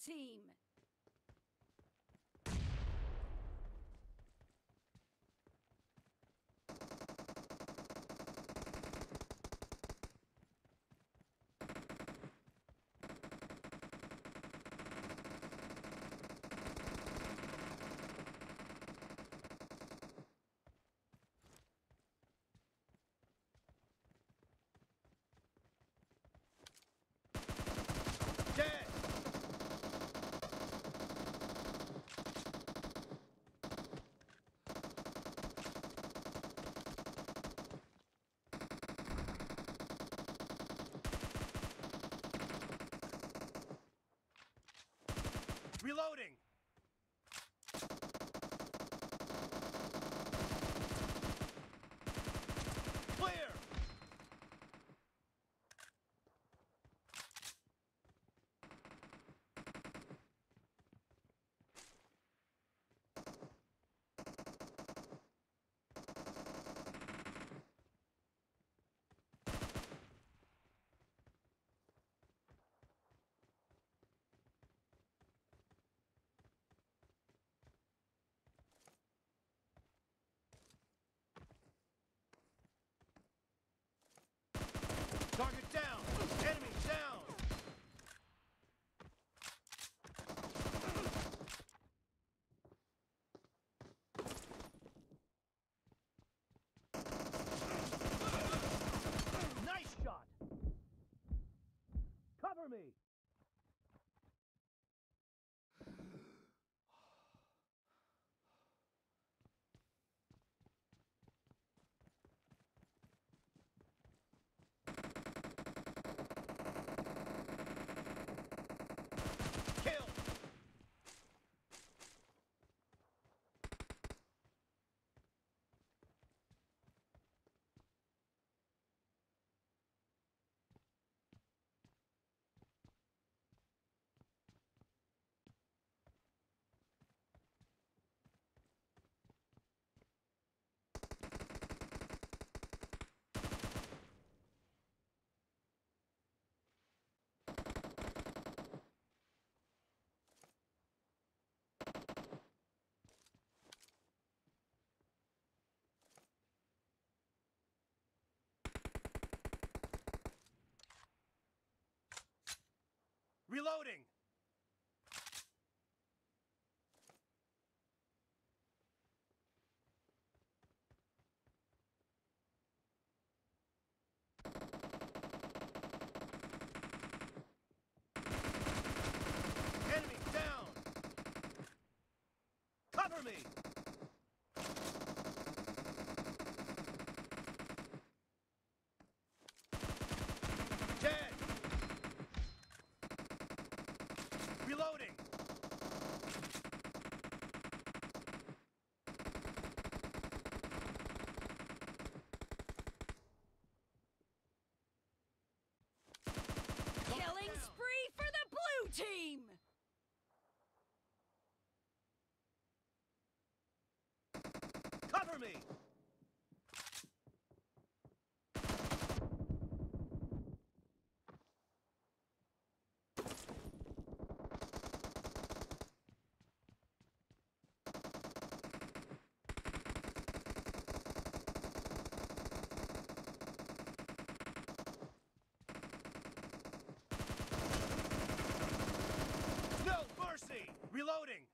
team. Dead! Reloading! Clear! Target down! Enemy down! Nice shot! Cover me! Kill! Reloading! Enemy down! Cover me! Dead! Reloading! Killing spree for the blue team! Cover me! No mercy! Reloading!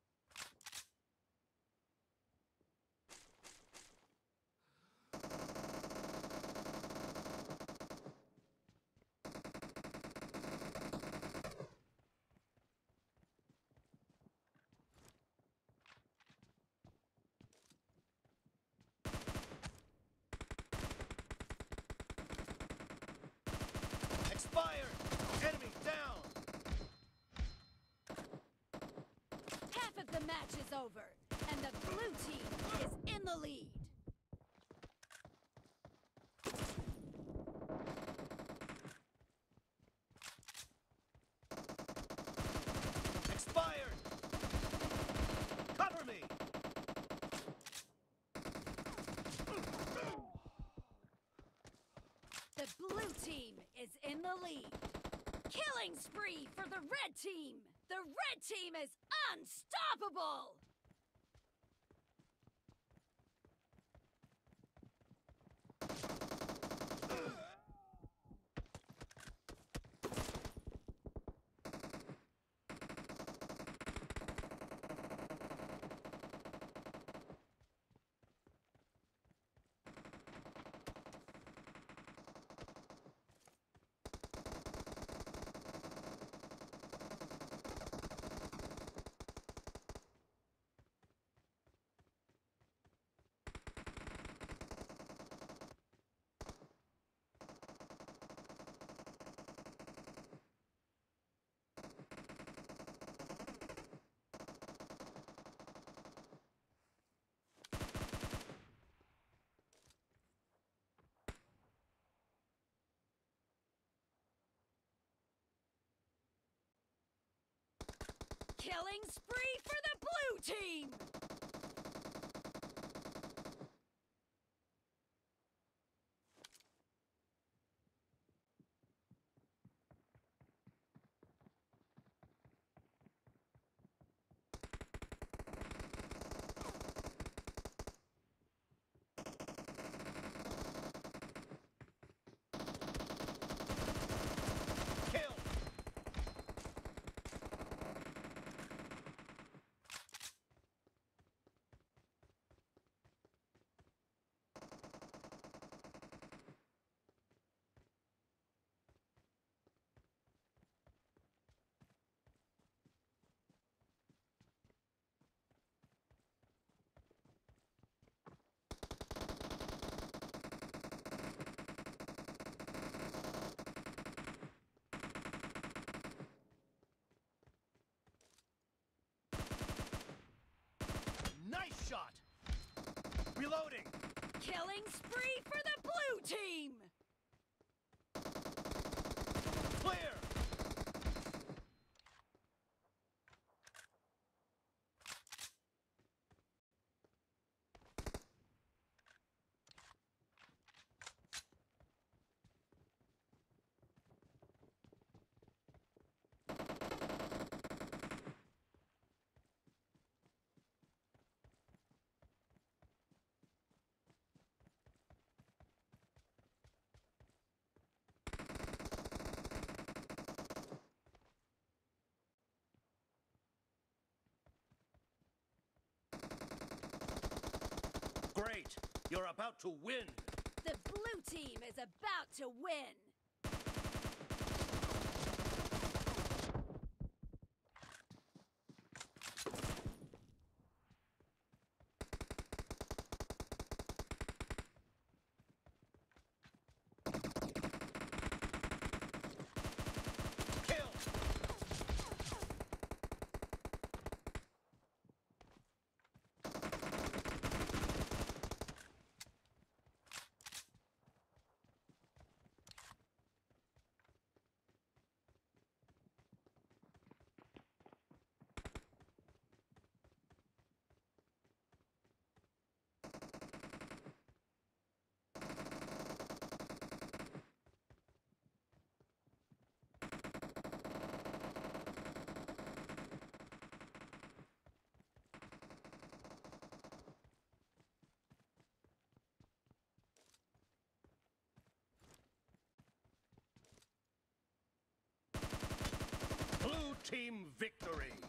Expired! Enemy down! Half of the match is over, and the blue team is in the lead. Expired! Cover me! The blue team is in the lead. Killing spree for the red team. The red team is unstoppable! Killing spree for the blue team! Kill! Nice shot! Reloading! Killing spree for the blue team! Clear! Great! You're about to win! The blue team is about to win! Kill! Blue team victory!